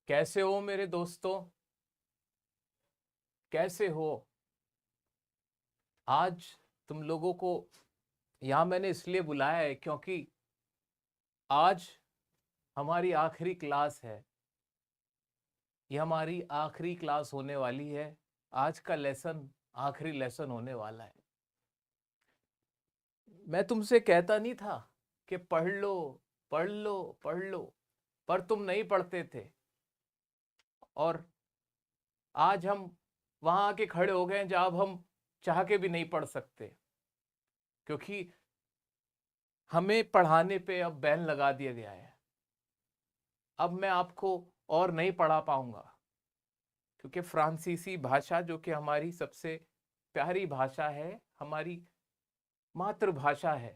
कैसे हो मेरे दोस्तों? कैसे हो? आज तुम लोगों को यहाँ मैंने इसलिए बुलाया है क्योंकि आज हमारी आखिरी क्लास है। ये हमारी आखिरी क्लास होने वाली है। आज का लेसन आखिरी लेसन होने वाला है। मैं तुमसे कहता नहीं था कि पढ़ लो पढ़ लो पढ़ लो, पर तुम नहीं पढ़ते थे। और आज हम वहां आके खड़े हो गए जब हम चाह के भी नहीं पढ़ सकते, क्योंकि हमें पढ़ाने पे अब बैन लगा दिया गया है। अब मैं आपको और नहीं पढ़ा पाऊंगा, क्योंकि फ्रांसीसी भाषा जो कि हमारी सबसे प्यारी भाषा है, हमारी मातृभाषा है,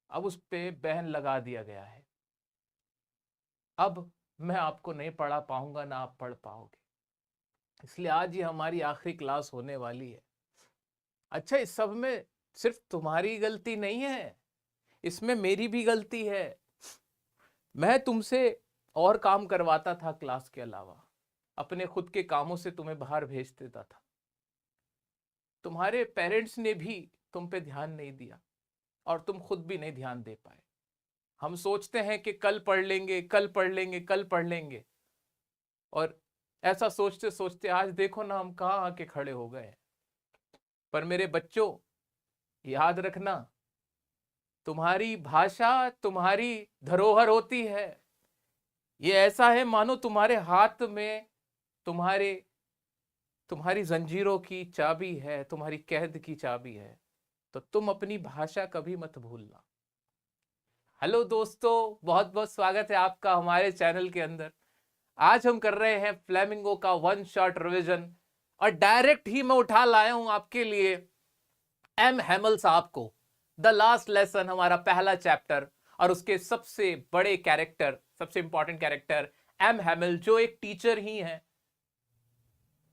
अब उस पे बैन लगा दिया गया है। अब मैं आपको नहीं पढ़ा पाऊंगा, ना आप पढ़ पाओगे। इसलिए आज ये हमारी आखिरी क्लास होने वाली है। अच्छा, इस सब में सिर्फ तुम्हारी गलती नहीं है, इसमें मेरी भी गलती है। मैं तुमसे और काम करवाता था क्लास के अलावा, अपने खुद के कामों से तुम्हें बाहर भेज देता था। तुम्हारे पेरेंट्स ने भी तुम पे ध्यान नहीं दिया और तुम खुद भी नहीं ध्यान दे पाए। हम सोचते हैं कि कल पढ़ लेंगे, कल पढ़ लेंगे, कल पढ़ लेंगे, और ऐसा सोचते सोचते आज देखो ना हम कहाँ आके खड़े हो गए। पर मेरे बच्चों, याद रखना, तुम्हारी भाषा तुम्हारी धरोहर होती है। ये ऐसा है मानो तुम्हारे हाथ में तुम्हारी जंजीरों की चाबी है, तुम्हारी कैद की चाबी है। तो तुम अपनी भाषा कभी मत भूलना। हेलो दोस्तों, बहुत बहुत स्वागत है आपका हमारे चैनल के अंदर। आज हम कर रहे हैं फ्लेमिंगो का वन शॉट रिवीजन, और डायरेक्ट ही मैं उठा लाया हूं आपके लिए एम हैमल साहब को। द लास्ट लेसन, हमारा पहला चैप्टर, और उसके सबसे बड़े कैरेक्टर, सबसे इंपॉर्टेंट कैरेक्टर एम हैमल, जो एक टीचर ही हैं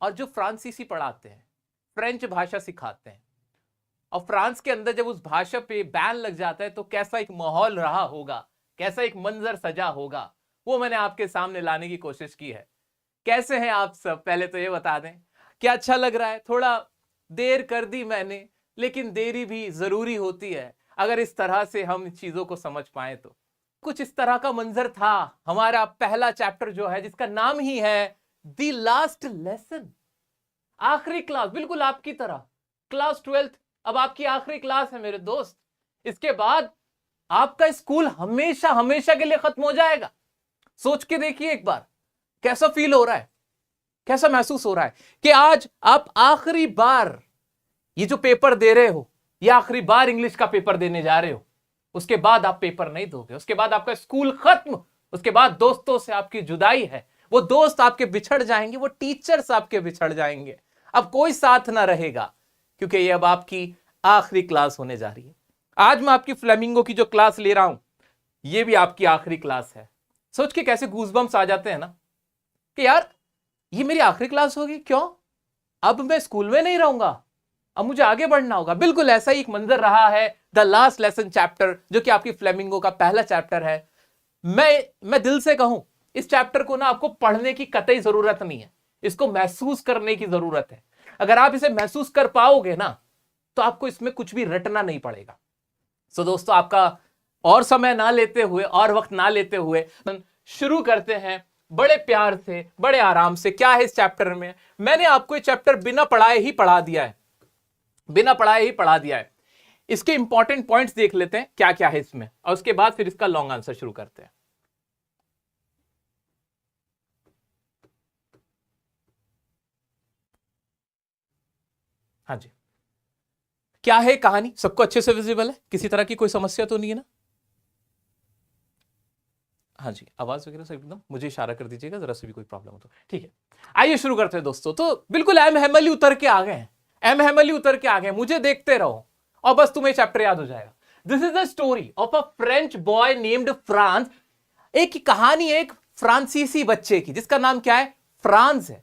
और जो फ्रांसीसी पढ़ाते हैं, फ्रेंच भाषा सिखाते हैं। और फ्रांस के अंदर जब उस भाषा पे बैन लग जाता है तो कैसा एक माहौल रहा होगा, कैसा एक मंजर सजा होगा, वो मैंने आपके सामने लाने की कोशिश की है। कैसे हैं आप सब? पहले तो ये बता दें, क्या अच्छा लग रहा है? थोड़ा देर कर दी मैंने, लेकिन देरी भी जरूरी होती है अगर इस तरह से हम चीजों को समझ पाए तो। कुछ इस तरह का मंजर था हमारा पहला चैप्टर, जो है जिसका नाम ही है द लास्ट लेसन, आखिरी क्लास, बिल्कुल आपकी तरह। क्लास 12th अब आपकी आखिरी क्लास है मेरे दोस्त। इसके बाद आपका स्कूल हमेशा हमेशा के लिए खत्म हो जाएगा। सोच के देखिए एक बार, कैसा फील हो रहा है, कैसा महसूस हो रहा है कि आज आप आखिरी बार ये जो पेपर दे रहे हो, ये आखिरी बार इंग्लिश का पेपर देने जा रहे हो। उसके बाद आप पेपर नहीं दोगे, उसके बाद आपका स्कूल खत्म, उसके बाद दोस्तों से आपकी जुदाई है। वो दोस्त आपके बिछड़ जाएंगे, वो टीचर्स आपके बिछड़ जाएंगे, अब कोई साथ ना रहेगा, क्योंकि ये अब आपकी आखिरी क्लास होने जा रही है। आज मैं आपकी फ्लेमिंगो की जो क्लास ले रहा हूं, ये भी आपकी आखिरी क्लास है। सोच के कैसे गूज़बम्स आ जाते हैं ना, कि यार ये मेरी आखिरी क्लास होगी। क्यों? अब मैं स्कूल में नहीं रहूंगा, अब मुझे आगे बढ़ना होगा। बिल्कुल ऐसा ही एक मंजर रहा है द लास्ट लेसन चैप्टर, जो कि आपकी फ्लेमिंगो का पहला चैप्टर है। मैं दिल से कहूं, इस चैप्टर को ना आपको पढ़ने की कतई जरूरत नहीं है, इसको महसूस करने की जरूरत है। अगर आप इसे महसूस कर पाओगे ना, तो आपको इसमें कुछ भी रटना नहीं पड़ेगा। सो दोस्तों, आपका और समय ना लेते हुए और वक्त ना लेते हुए शुरू करते हैं बड़े प्यार से, बड़े आराम से। क्या है इस चैप्टर में? मैंने आपको ये चैप्टर बिना पढ़ाए ही पढ़ा दिया है, बिना पढ़ाए ही पढ़ा दिया है। इसके इंपॉर्टेंट पॉइंट्स देख लेते हैं क्या क्या है इसमें, और उसके बाद फिर इसका लॉन्ग आंसर शुरू करते हैं। हाँ जी, क्या है कहानी? सबको अच्छे से विजिबल है? किसी तरह की कोई समस्या तो नहीं है ना? हाँ जी, आवाज वगैरह सब एकदम, मुझे इशारा कर दीजिएगा जरा से भी कोई प्रॉब्लम हो तो। ठीक है, आइए शुरू करते हैं दोस्तों। तो बिल्कुल एम हैमल ही उतर के आ गए हैं, एम हैमल ही उतर के आ गए। मुझे देखते रहो और बस तुम्हें चैप्टर याद हो जाएगा। This is the story of a French boy named France. एक कहानी है एक फ्रांसीसी बच्चे की, जिसका नाम क्या है? फ्रांस है।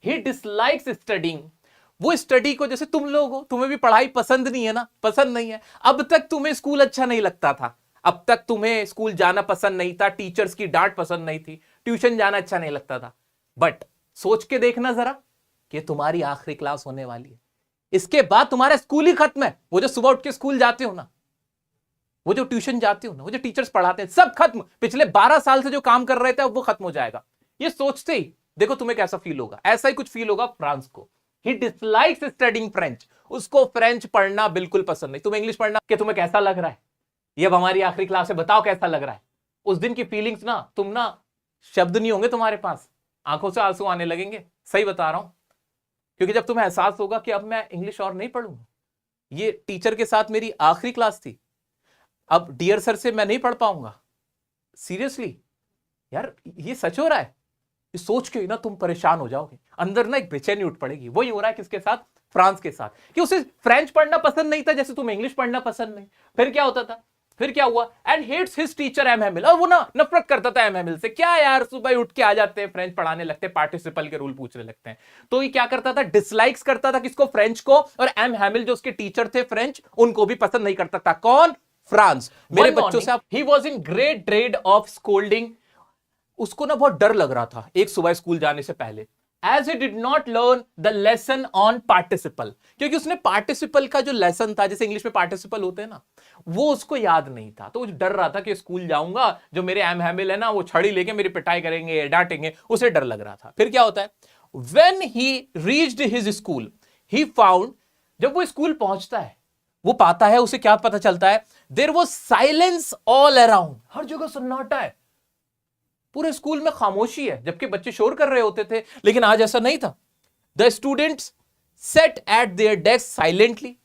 ही डिसलाइक्स स्टडिंग। वो स्टडी को, जैसे तुम लोग हो, तुम्हें भी पढ़ाई पसंद नहीं है ना? पसंद नहीं है। अब तक तुम्हें स्कूल अच्छा नहीं लगता था, अब तक तुम्हें स्कूल जाना पसंद नहीं था, टीचर्स की डांट पसंद नहीं थी, ट्यूशन जाना अच्छा नहीं लगता था। बट सोच के देखना जरा कि तुम्हारी आखिरी क्लास होने वाली है, इसके बाद तुम्हारा स्कूल ही खत्म है। वो जो सुबह उठ के स्कूल जाते हो ना, वो जो ट्यूशन जाते हो ना, वो जो टीचर्स पढ़ाते हैं, सब खत्म। पिछले 12 साल से जो काम कर रहे थे अब वो खत्म हो जाएगा। ये सोचते ही देखो तुम्हें कैसा फील होगा। ऐसा ही कुछ फील होगा फ्रांस को। ही डिसलाइक्स स्टडिंग फ्रेंच। उसको फ्रेंच पढ़ना बिल्कुल पसंद नहीं। तुम्हें इंग्लिश पढ़ना कि तुम्हें कैसा लग रहा है, ये अब हमारी आखिरी क्लास है, बताओ कैसा लग रहा है। उस दिन की फीलिंग्स ना, तुम ना, शब्द नहीं होंगे तुम्हारे पास, आंखों से आंसू आने लगेंगे। सही बता रहा हूं, क्योंकि जब तुम्हें एहसास होगा कि अब मैं इंग्लिश और नहीं पढ़ूंगा, ये टीचर के साथ मेरी आखिरी क्लास थी, अब डियर सर से मैं नहीं पढ़ पाऊंगा। सीरियसली यार, ये सच हो रहा है। ये सोच के ना तुम परेशान हो जाओगे, अंदर ना एक बेचैनी उठ पड़ेगी। वही हो रहा है किसके साथ? फ्रांस के साथ, कि उसे फ्रेंच पढ़ना पसंद नहीं था जैसे तुम्हें इंग्लिश पढ़ना पसंद नहीं। फिर क्या होता था, फिर क्या हुआ? And hates his teacher M Hamel. और वो ना नफरत करता था एम हैमिल से। क्या यार, सुबह उठ के आ जाते हैं, फ्रेंच पढ़ाने लगते हैं, पार्टिसिपल के रूल पूछने लगते हैं। तो ये क्या करता था? डिसलाइक्स करता था किसको? फ्रेंच को। और एम हैमिल जो उसके टीचर थे फ्रेंच, उनको भी पसंद नहीं करता था। कौन? फ्रांस। मेरे बच्चों से he was in great dread of scolding. उसको ना बहुत डर लग रहा था एक सुबह स्कूल जाने से पहले, as he did not learn the lesson on participle. क्योंकि उसने पार्टिसिपल का जो लेसन था, जैसे इंग्लिश में पार्टिसिपल होते हैं ना, वो उसको याद नहीं था। तो वो डर रहा था कि स्कूल जाऊंगा, जो मेरे एम हैमिल है ना, वो छड़ी लेके मेरी पिटाई करेंगे, डांटेंगे। उसे डर लग रहा था। फिर क्या होता है? When he reached his school, he found, जब वो स्कूल पहुंचता है, वो पाता है, उसे क्या पता चलता है? There was silence all around. हर जगह सन्नाटा है, पूरे स्कूल में खामोशी है, जबकि बच्चे शोर कर रहे होते थे। लेकिन आज ऐसा नहीं था। The students set eight there desk silently.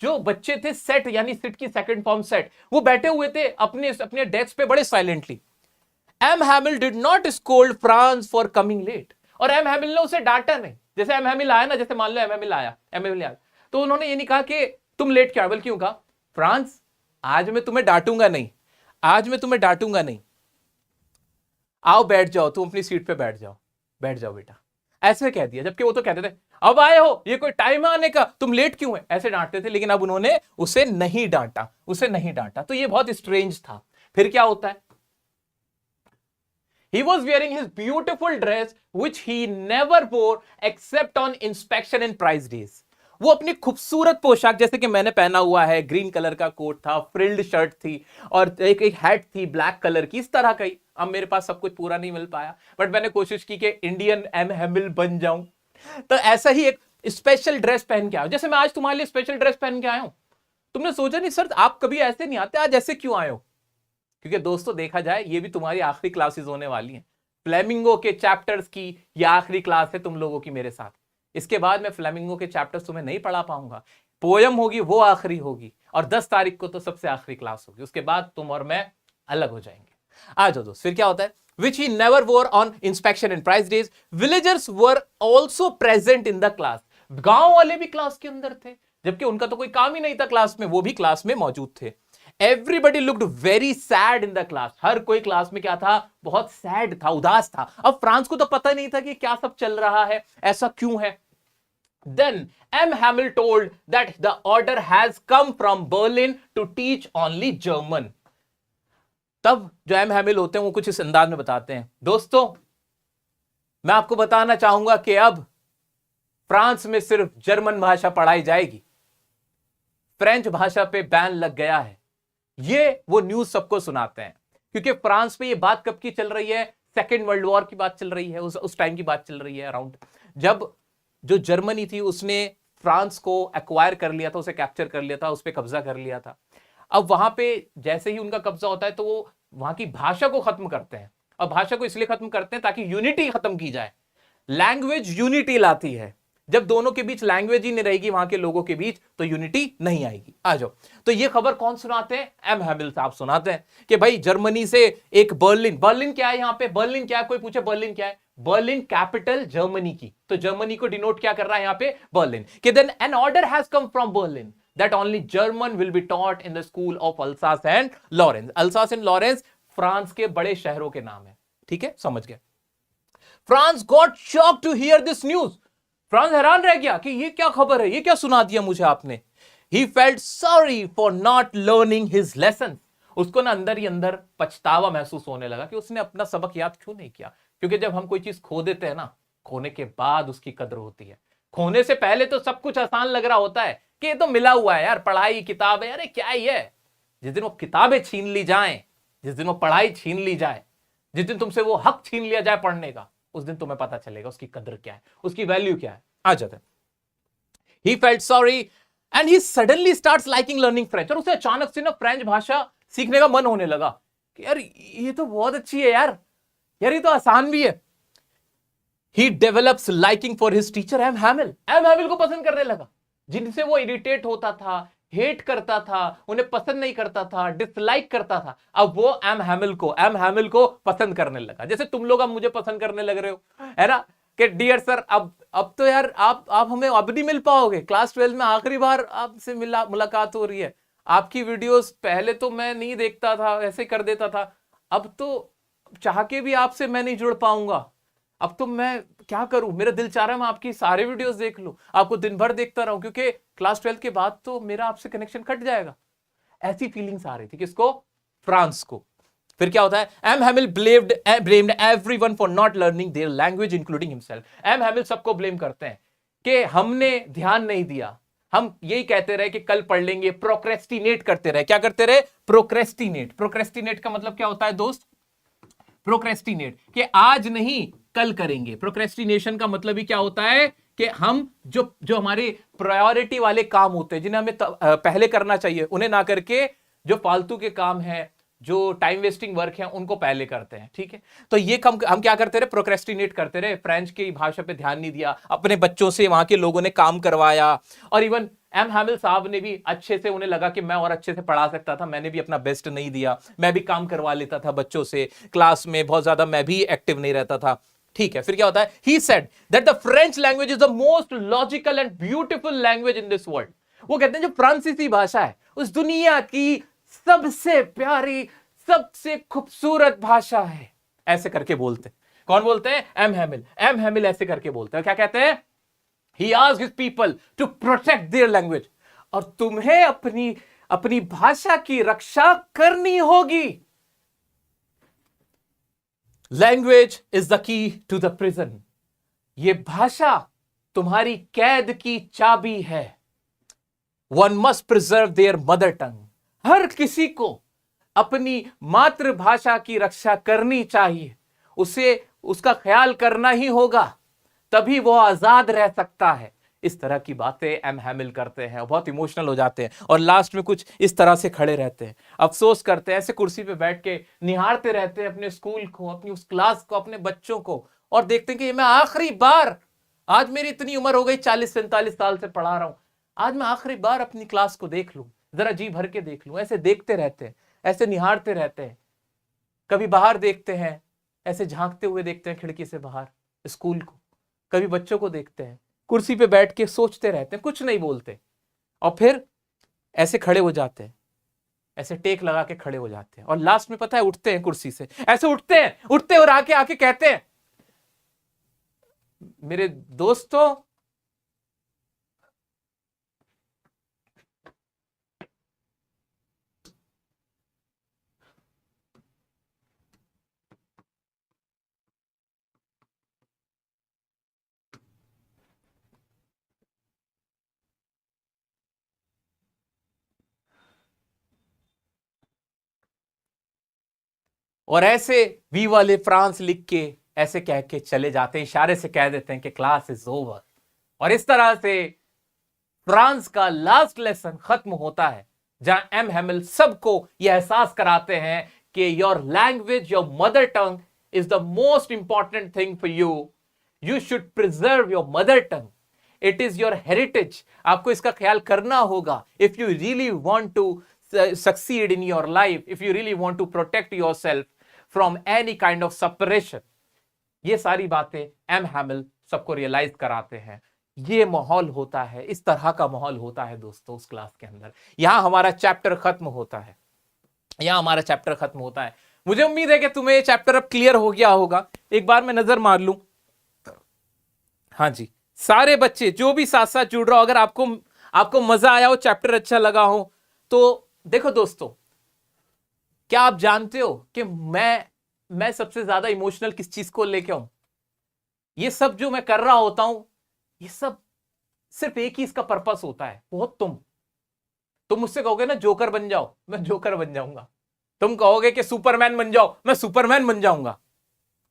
जो बच्चे थे, सेट यानी सिट की सेकंड फॉर्म सेट, वो बैठे हुए थे अपने अपने डेस्क पे बड़े silently. M Hamel did not scold Franz for coming late. और एम हैमिल ने उसे डांटा नहीं। जैसे एम हैमिल आया ना, जैसे मान लो एम हैमिल आया, तो उन्होंने ये नहीं कहा कि तुम लेट क्यों, बल्कि क्यों कहा, फ्रांस आज मैं तुम्हें डांटूंगा नहीं, आज मैं तुम्हें डांटूंगा नहीं, आओ बैठ जाओ, तुम अपनी सीट पे बैठ जाओ, बैठ जाओ बेटा, ऐसे कह दिया। जबकि वो तो कहते थे अब आए हो, ये कोई टाइम है आने का, तुम लेट क्यों है, ऐसे डांटते थे। लेकिन अब उन्होंने उसे नहीं डांटा, उसे नहीं डांटा। तो ये बहुत स्ट्रेंज था। फिर क्या होता है? He was wearing his beautiful dress which he never wore except on inspection and prize days. वो अपनी खूबसूरत पोशाक, जैसे कि मैंने पहना हुआ है, ग्रीन कलर का कोट था, फ्रिल्ड शर्ट थी, और एक हैट थी ब्लैक कलर की, इस तरह का ही। अब मेरे पास सब कुछ पूरा नहीं मिल पाया, बट मैंने कोशिश की कि इंडियन एम हैमिल बन जाऊं। तो ऐसा ही एक स्पेशल ड्रेस पहन के आया, जैसे मैं आज तुम्हारे लिए स्पेशल ड्रेस पहन के आया हूं। तुमने सोचा नहीं सर आप कभी ऐसे नहीं आते, आज ऐसे क्यों आए हो? क्योंकि दोस्तों देखा जाए, ये भी तुम्हारी आखिरी क्लासेस होने वाली हैं। फ्लेमिंगो के चैप्टर्स की ये आखिरी क्लास है तुम लोगों की मेरे साथ। इसके बाद मैं फ्लेमिंगो के चैप्टर्स तुम्हें नहीं पढ़ा पाऊंगा। पोयम होगी वो आखिरी होगी, और 10 तारीख को तो सबसे आखिरी क्लास होगी। उसके बाद तुम और मैं अलग हो जाएंगे। आ जाओ दोस्त, फिर क्या होता है? Which he never wore on inspection and prize days. Villagers were also present in the class. गांव वाले भी क्लास के अंदर थे, जबकि उनका तो कोई काम ही नहीं था क्लास में, वो भी क्लास में मौजूद थे। Everybody looked very sad in the class. हर कोई क्लास में क्या था? बहुत सैड था, उदास था। अब फ्रांस को तो पता नहीं था कि क्या सब चल रहा है, ऐसा क्यों है। Then M. Hamill told that the order has come from Berlin to teach only German. तब जो एम हैमिल होते हैं वो कुछ इस अंदाज में बताते हैं, दोस्तों मैं आपको बताना चाहूंगा कि अब फ्रांस में सिर्फ जर्मन भाषा पढ़ाई जाएगी, फ्रेंच भाषा पे बैन लग गया है। ये वो न्यूज सबको सुनाते हैं, क्योंकि फ्रांस पे ये बात कब की चल रही है? सेकेंड वर्ल्ड वॉर की बात चल रही है, उस टाइम की बात चल रही है अराउंड, जब जो जर्मनी थी उसने फ्रांस को एक्वायर कर लिया था, उसे कैप्चर कर लिया था, उस पर कब्जा कर लिया था। अब वहां पे जैसे ही उनका कब्जा होता है तो वो वहां की भाषा को खत्म करते हैं। अब भाषा को इसलिए खत्म करते हैं ताकि यूनिटी खत्म की जाए। लैंग्वेज यूनिटी लाती है। जब दोनों के बीच लैंग्वेज ही नहीं रहेगी वहां के लोगों के बीच, तो यूनिटी नहीं आएगी। आ जाओ, तो ये खबर कौन सुनाते हैं? एम हैमिल साहब सुनाते हैं कि भाई जर्मनी से एक बर्लिन, बर्लिन क्या है? यहां पे बर्लिन क्या है? कोई पूछे बर्लिन क्या है? बर्लिन कैपिटल जर्मनी की, तो जर्मनी को डिनोट क्या कर रहा है यहां पे? बर्लिन। कि then an order has come from Berlin that only German will be taught in the school of Alsace and Lorraine. Alsace and Lorraine France के बड़े शहरों के नाम है, ठीक है, समझ गए। France got shocked to hear this news. France हैरान रह गया कि ये क्या खबर है, ये क्या सुना दिया मुझे आपने। He felt sorry for not learning his lessons. उसको ना अंदर ही अंदर पछतावा महसूस होने लगा कि उसने अपना सबक याद क्यों नहीं किया। क्योंकि जब हम कोई चीज खो देते हैं ना, खोने के बाद उसकी कदर होती है। खोने से पहले तो सब कुछ आसान लग रहा होता है कि ये तो मिला हुआ है यार, पढ़ाई किताब है, अरे क्या ही है। जिस दिन वो किताबें छीन ली जाएं, जिस दिन वो पढ़ाई छीन ली जाए, जिस दिन तुमसे वो हक छीन लिया जाए पढ़ने का, उस दिन तुम्हें पता चलेगा उसकी कदर क्या है, उसकी वैल्यू क्या है। आ जाता है। He felt sorry and he suddenly starts liking learning French। और उसे अचानक से ना फ्रेंच भाषा सीखने का मन होने लगा कि यार ये तो बहुत अच्छी है यार, यार ये तो आसान भी है। He develops liking for his teacher M. Hamill। M. Hamill को पसंद करने लगा। जिनसे वो इरिटेट होता था, हेट करता था, उन्हें पसंद नहीं करता था, डिसलाइक करता था, अब वो एम हैमिल को पसंद करने लगा। जैसे तुम लोग अब मुझे पसंद करने लग रहे हो, है ना, कि डियर सर अब तो यार आप हमें अब नहीं मिल पाओगे, क्लास 12 में आखिरी बार आपसे मुलाकात हो रही है। आपकी वीडियोस पहले तो मैं नहीं देखता था, ऐसे कर देता था, अब तो चाह के भी आपसे मैं नहीं जुड़ पाऊंगा। अब तो मैं क्या करूं, मेरा दिल चाह रहा है मैं आपकी सारे वीडियोस देख लूं, आपको दिन भर देखता रहूं, क्योंकि क्लास 12 के बाद तो मेरा आपसे कनेक्शन कट जाएगा। ऐसी फीलिंग्स आ रही थी किसको, फ्रांस को। फिर क्या होता है, M Hamel blamed everyone for not learning their language including himself. M Hamel सबको ब्लेम करते हैं कि हमने ध्यान नहीं दिया, हम यही कहते रहे कि कल पढ़ लेंगे, प्रोक्रेस्टिनेट करते रहे। क्या करते रहे, प्रोक्रेस्टिनेट का मतलब क्या होता है दोस्त, प्रोक्रेस्टिनेट कि आज नहीं कल करेंगे। प्रोक्रेस्टिनेशन का मतलब ही क्या होता है कि हम जो हमारे प्रायोरिटी वाले काम होते हैं, जिन्हें हमें पहले करना चाहिए, उन्हें ना करके जो फालतू के काम है, जो टाइम वेस्टिंग वर्क है, उनको पहले करते हैं। ठीक है, तो ये हम क्या करते रहे, प्रोक्रेस्टिनेट करते रहे, फ्रेंच की भाषा पे ध्यान नहीं दिया, अपने बच्चों से वहां के लोगों ने काम करवाया। और इवन एम हैमिल साहब ने भी अच्छे से, उन्हें लगा कि मैं और अच्छे से पढ़ा सकता था, मैंने भी अपना बेस्ट नहीं दिया, मैं भी काम करवा लेता था बच्चों से, क्लास में बहुत ज्यादा मैं भी एक्टिव नहीं रहता था। ठीक है, फिर क्या होता है, he said that the French language is the most logical and beautiful language in this world. वो कहते हैं जो फ्रांसीसी भाषा है उस दुनिया की सबसे प्यारी, सबसे खूबसूरत भाषा है, ऐसे करके बोलते हैं। कौन बोलते हैं, एम हैमिल ऐसे करके बोलते हैं। क्या कहते हैं, he asked his people to protect their language। और तुम्हें अपनी भाषा की रक्षा करनी होगी। Language is the key to the prison. ये भाषा तुम्हारी कैद की चाबी है। One must preserve their mother tongue. हर किसी को अपनी मातृभाषा की रक्षा करनी चाहिए, उसे उसका ख्याल करना ही होगा, तभी वो आजाद रह सकता है। इस तरह की बातें एम हैमिल करते हैं, बहुत इमोशनल हो जाते हैं और लास्ट में कुछ इस तरह से खड़े रहते हैं, अफसोस करते हैं, ऐसे कुर्सी पे बैठ के निहारते रहते हैं अपने स्कूल को, अपनी उस क्लास को, अपने बच्चों को, और देखते हैं कि मैं आखिरी बार, आज मेरी इतनी उम्र हो गई, 40-45 साल से पढ़ा रहा हूं, आज मैं आखिरी बार अपनी क्लास को देख लूं, जरा जी भर के देख लूं। ऐसे देखते रहते हैं, ऐसे निहारते रहते हैं, कभी बाहर देखते हैं, ऐसे झांकते हुए देखते हैं खिड़की से बाहर स्कूल को, कभी बच्चों को देखते हैं, कुर्सी पे बैठ के सोचते रहते हैं, कुछ नहीं बोलते, और फिर ऐसे खड़े हो जाते हैं, ऐसे टेक लगा के खड़े हो जाते हैं, और लास्ट में पता है उठते हैं कुर्सी से, ऐसे उठते और आके कहते हैं, मेरे दोस्तों, और ऐसे वी वाले फ्रांस लिख के ऐसे कह के चले जाते हैं, इशारे से कह देते हैं कि क्लास इज ओवर। और इस तरह से फ्रांस का लास्ट लेसन खत्म होता है, जहां एम हैमिल सबको यह एहसास कराते हैं कि your language, your mother tongue is the most important thing for you. You should preserve your mother tongue, it is your heritage. आपको इसका ख्याल करना होगा if you really want to succeed in your life, if you really want to protect yourself from any kind of separation। ये सारी बातें M Hamel सबको realise कराते हैं। ये माहौल होता है, इस तरह का माहौल होता है दोस्तों उस क्लास के अंदर। यहां हमारा चैप्टर खत्म होता है, मुझे उम्मीद है कि तुम्हें ये चैप्टर अब क्लियर हो गया होगा। एक बार मैं नजर मार लूं, हाँ जी, सारे बच्चे जो भी साथ साथ जुड़ रहा हो, अगर आपको मजा आया हो, चैप्टर अच्छा लगा हो, तो देखो दोस्तों, क्या आप जानते हो कि मैं सबसे ज्यादा इमोशनल किस चीज को लेके हूं? ये सब जो मैं कर रहा होता हूं, ये सब सिर्फ एक ही इसका पर्पस होता है, वो तुम मुझसे कहोगे ना जोकर बन जाओ, मैं जोकर बन जाऊंगा। तुम कहोगे कि सुपरमैन बन जाओ, मैं सुपरमैन बन जाऊंगा।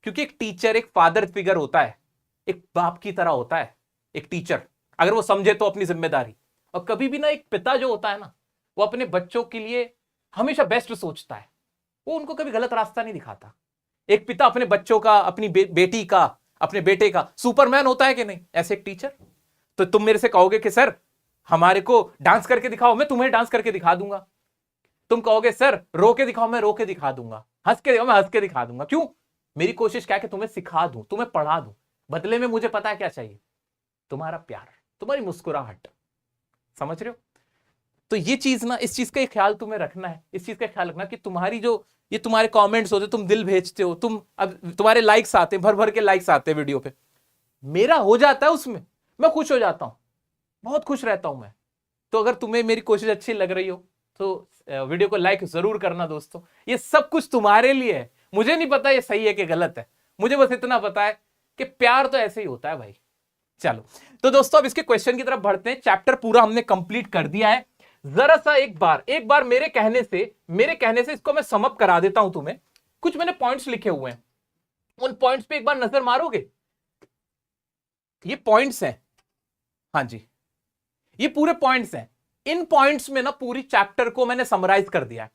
क्योंकि एक टीचर एक फादर फिगर होता है, एक बाप की तरह होता है एक टीचर, अगर वो समझे तो अपनी जिम्मेदारी। और कभी भी ना एक पिता जो होता है ना, वो अपने बच्चों के लिए हमेशा बेस्ट सोचता है, वो उनको कभी गलत रास्ता नहीं दिखाता। एक पिता अपने बच्चों का, अपनी बेटी का, अपने बेटे का सुपरमैन होता है कि नहीं, ऐसे एक टीचर। तो तुम मेरे से कहोगे कि सर हमारे को डांस करके दिखाओ, मैं तुम्हें डांस करके दिखा दूंगा। तुम कहोगे सर रो के दिखाओ, मैं रो के दिखा दूंगा। हंस के दिखाओ, मैं हंस के दिखा दूंगा। क्यों? मेरी कोशिश क्या है कि तुम्हें सिखा दूं, तुम्हें पढ़ा दूं। बदले में मुझे पता है क्या चाहिए, तुम्हारा प्यार, तुम्हारी मुस्कुराहट। समझ रहे हो? तो ये चीज ना, इस चीज का ख्याल तुम्हें रखना है, इस चीज का ख्याल रखना कि तुम्हारी जो ये तुम्हारे कमेंट्स होते, तुम दिल भेजते हो, तुम अब तुम्हारे लाइक्स आते हैं, भर भर के लाइक्स आते हैं वीडियो पे, मेरा हो जाता है उसमें, मैं खुश हो जाता हूं, बहुत खुश रहता हूं मैं। तो अगर तुम्हें मेरी कोशिश अच्छी लग रही हो तो वीडियो को लाइक जरूर करना दोस्तों। ये सब कुछ तुम्हारे लिए है, मुझे नहीं पता ये सही है कि गलत है, मुझे बस इतना पता है कि प्यार तो ऐसे ही होता है भाई। चलो तो दोस्तों अब इसके क्वेश्चन की तरफ बढ़ते हैं। चैप्टर पूरा हमने कंप्लीट कर दिया है। जरा सा एक बार मेरे कहने से इसको मैं सम अप करा देता हूं तुम्हें। कुछ मैंने पॉइंट्स लिखे हुए हैं, उन पॉइंट्स पे एक बार नजर मारोगे? ये पॉइंट्स हैं, हाँ जी, ये पूरे पॉइंट्स हैं। इन पॉइंट्स में ना पूरी चैप्टर को मैंने समराइज कर दिया है।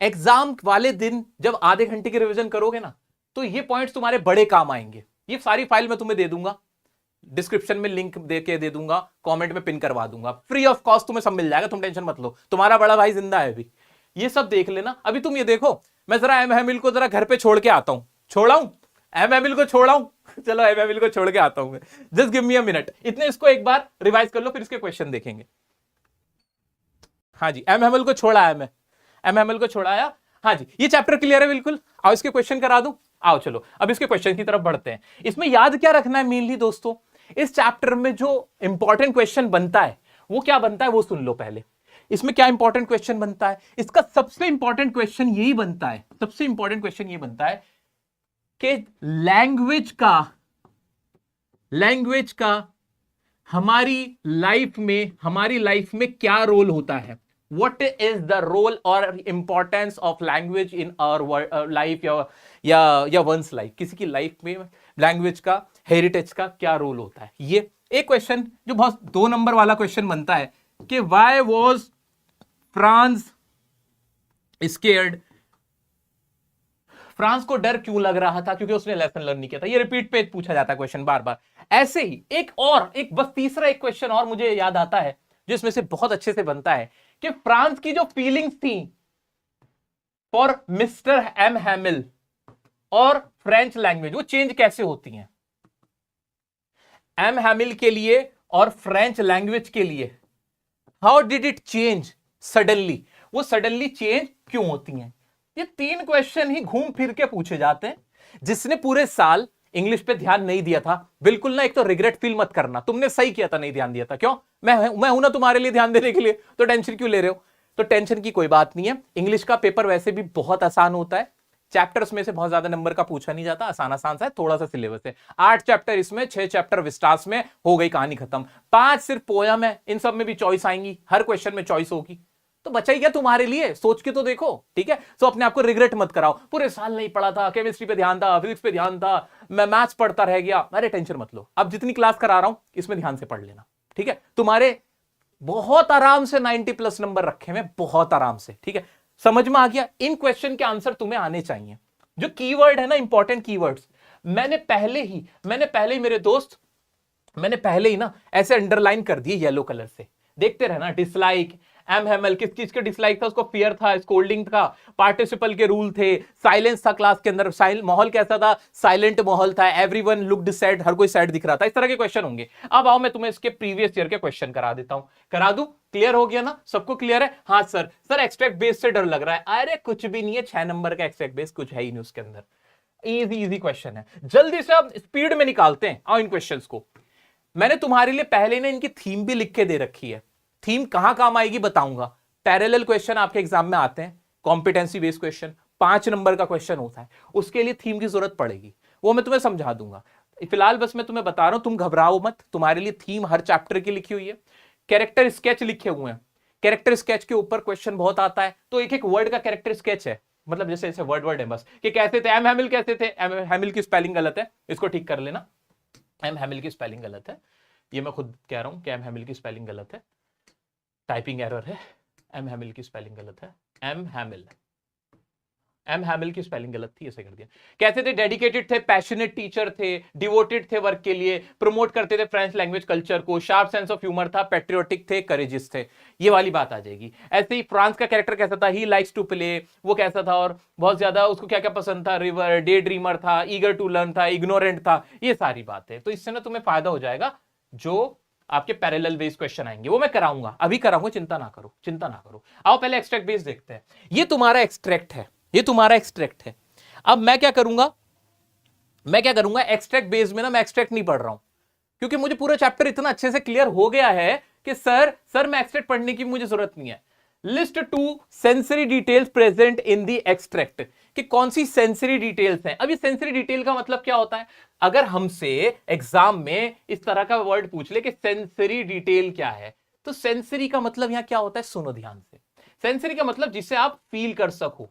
एग्जाम वाले दिन जब आधे घंटे की रिवीजन करोगे ना, तो ये पॉइंट्स तुम्हारे बड़े काम आएंगे। ये सारी फाइल मैं तुम्हें दे दूंगा, डिस्क्रिप्शन में लिंक दे दूंगा, कमेंट में पिन करवा दूंगा, फ्री ऑफ कॉस्ट तुम्हें सब मिल जाएगा, तुम टेंशन मत लो, तुम्हारा बड़ा भाई जिंदा है अभी। ये सब देख लेना। अभी तुम ये देखो, मैं जरा एम को जरा घर पे छोड़ के आता हूं, छोड़ा हूं एम को, छोड़ा हूं चलो एम को छोड़ के आता हूं मैं, just give me a minute. इतने इसको एक बार रिवाइज कर लो, फिर इसके क्वेश्चन देखेंगे। हाँ जी, एम को छोड़ा है, मैं एम को छोड़ाया। हाँ जी, ये चैप्टर क्लियर है बिल्कुल। आओ इसके क्वेश्चन करा दूं, आओ चलो अब इसके क्वेश्चन की तरफ बढ़ते हैं। इसमें याद क्या रखना है मेनली दोस्तों, इस चैप्टर में जो इंपॉर्टेंट क्वेश्चन बनता है वो क्या बनता है वो सुन लो पहले। इसमें क्या इंपॉर्टेंट क्वेश्चन बनता है? इसका सबसे इंपॉर्टेंट क्वेश्चन यही बनता है, सबसे इंपॉर्टेंट क्वेश्चन ये बनता है कि लैंग्वेज का हमारी लाइफ में क्या रोल होता है। What is the role or importance of language in our life या वंस लाइफ? किसी की लाइफ में लैंग्वेज का, हेरिटेज का क्या रोल होता है। ये एक क्वेश्चन जो बहुत 2 नंबर वाला क्वेश्चन बनता है कि why was France scared? France को डर क्यों लग रहा था? क्योंकि उसने लेसन लर्न नहीं किया था। ये रिपीट पे पूछा जाता है क्वेश्चन बार बार। ऐसे ही एक बस तीसरा एक क्वेश्चन और मुझे याद आता है जो इसमें से बहुत अच्छे से बनता है कि फ्रांस की जो फीलिंग्स थी फॉर मिस्टर एम हैमिल और फ्रेंच लैंग्वेज, वो चेंज कैसे होती हैं एम हैमिल के लिए और फ्रेंच लैंग्वेज के लिए। How did it change suddenly? वो सडनली चेंज क्यों होती हैं? ये 3 क्वेश्चन ही घूम फिर के पूछे जाते हैं। जिसने पूरे साल इंग्लिश पे ध्यान नहीं दिया था, बिल्कुल ना, एक तो रिग्रेट फील मत करना, तुमने सही किया था नहीं ध्यान दिया था। क्यों? मैं हूं ना तुम्हारे लिए ध्यान देने के लिए, तो टेंशन क्यों ले रहे हो? तो टेंशन की कोई बात नहीं है। इंग्लिश का पेपर वैसे भी बहुत आसान होता है, चैप्टर्स में से बहुत ज्यादा नंबर का पूछा नहीं जाता, आसान सा है, थोड़ा सा सिलेबस है। 8 चैप्टर इसमें, 6 चैप्टर विस्टास में, हो गई कहानी खत्म। 5 सिर्फ पोयम है, इन सब में भी चॉइस आएंगी, हर क्वेश्चन में चॉइस होगी, तो बचा ही क्या तुम्हारे लिए? सोच के तो देखो, ठीक है। तो अपने आप को रिग्रेट मत कराओ, पूरे साल नहीं पढ़ा था, केमिस्ट्री पे ध्यान था, फिजिक्स पे ध्यान था, मैं मैथ्स पढ़ता रह गया। अरे टेंशन मत लो, अब जितनी क्लास करा रहा हूं इसमें ध्यान से पढ़ लेना, ठीक है। तुम्हारे बहुत आराम से 90+ नंबर रखे हुए, बहुत आराम से, ठीक है। समझ में आ गया? इन क्वेश्चन के आंसर तुम्हें आने चाहिए। जो कीवर्ड है ना, इंपॉर्टेंट कीवर्ड्स, मैंने पहले ही मेरे दोस्त, मैंने पहले ही ना ऐसे अंडरलाइन कर दिए येलो कलर से, देखते रहना। डिसलाइक एम हैमल, किस चीज के डिसलाइक था? उसको फियर था, स्कोल्डिंग था, पार्टिसिपल के रूल थे, साइलेंस था क्लास के अंदर, माहौल कैसा था? साइलेंट माहौल था, एवरीवन लुक्ड सैड, हर कोई सैड दिख रहा था। इस तरह के क्वेश्चन होंगे। अब आओ मैं तुम्हें इसके प्रीवियस ईयर के क्वेश्चन करा देता हूं, करा दूं? क्लियर हो गया ना? सबको क्लियर है? हाँ सर एक्सट्रैक्ट बेस से डर लग रहा है। अरे कुछ भी नहीं है, 6 नंबर का एक्सट्रैक्ट बेस, कुछ है ही नहीं उसके अंदर। इजी क्वेश्चन है, जल्दी से अब स्पीड में निकालते हैं। आओ इन क्वेश्चंस को। मैंने तुम्हारे लिए पहले ने इनकी थीम भी लिख के दे रखी है। थीम कहां काम आएगी बताऊंगा। पैरेलल क्वेश्चन आपके एग्जाम में आते हैं, कॉम्पिटेंसी बेस्ड क्वेश्चन, 5 नंबर का क्वेश्चन होता है, उसके लिए थीम की जरूरत पड़ेगी, वो मैं तुम्हें समझा दूंगा। फिलहाल बस मैं तुम्हें बता रहा हूं, तुम घबराओ मत, तुम्हारे लिए थीम हर चैप्टर की लिखी हुई है, कैरेक्टर स्केच लिखे हुए हैं। कैरेक्टर स्केच के ऊपर क्वेश्चन बहुत आता है, तो एक एक वर्ड का कैरेक्टर स्केच है, मतलब जैसे जैसे वर्ड वर्ड है बस, कि कैसे थे एम हैमिल, कैसे थे एम हैमिल की स्पेलिंग गलत है, इसको ठीक कर लेना, एम हैमिल की स्पेलिंग गलत है, ये मैं खुद कह रहा हूं कि एम हैमिल की स्पेलिंग गलत है, टाइपिंग एरर है, एम हैमिल की स्पेलिंग गलत है, एम हैमिल की स्पेलिंग गलत थी, ऐसे कर दिया। कैसे थे, डेडिकेटेड थे, पैशनेट टीचर थे, डिवोटेड थे वर्क के लिए, प्रमोट करते थे फ्रेंच लैंग्वेज कल्चर को, शार्प सेंस ऑफ ह्यूमर था, पेट्रियोटिक थे, करेजियस थे, ये वाली बात आ जाएगी। ऐसे ही फ्रांस का कैरेक्टर कैसा था, ही लाइक्स टू प्ले, वो कैसा था, और बहुत ज्यादा उसको क्या क्या पसंद था, रिवर, डे ड्रीमर था, ईगर टू लर्न था, इग्नोरेंट था, ये सारी बातें। तो इससे ना तुम्हें फायदा हो जाएगा, जो आपके पैरेलल बेस्ड क्वेश्चन आएंगे वो मैं कराऊंगा, अभी कराऊंगा, चिंता ना करो, चिंता ना करो। आओ पहले एक्सट्रैक्ट बेस्ड देखते हैं। ये तुम्हारा एक्सट्रैक्ट है, ये तुम्हारा एक्सट्रैक्ट है। अब मैं क्या करूंगा, एक्सट्रैक्ट बेस में ना मैं एक्सट्रैक्ट नहीं पढ़ रहा हूं, क्योंकि मुझे पूरा चैप्टर इतना अच्छे से क्लियर हो गया है कि सर मैं एक्सट्रैक्ट पढ़ने की मुझे जरूरत नहीं है। List 2 sensory details present in the extract, कि कौन सी सेंसरी डिटेल्स हैं। अब ये सेंसरी डिटेल का मतलब क्या होता है, अगर हमसे एग्जाम में इस तरह का वर्ड पूछ ले कि सेंसरी डिटेल क्या है, तो सेंसरी का मतलब यहां क्या होता है, सुनो ध्यान से। सेंसरी का मतलब जिसे आप फील कर सको,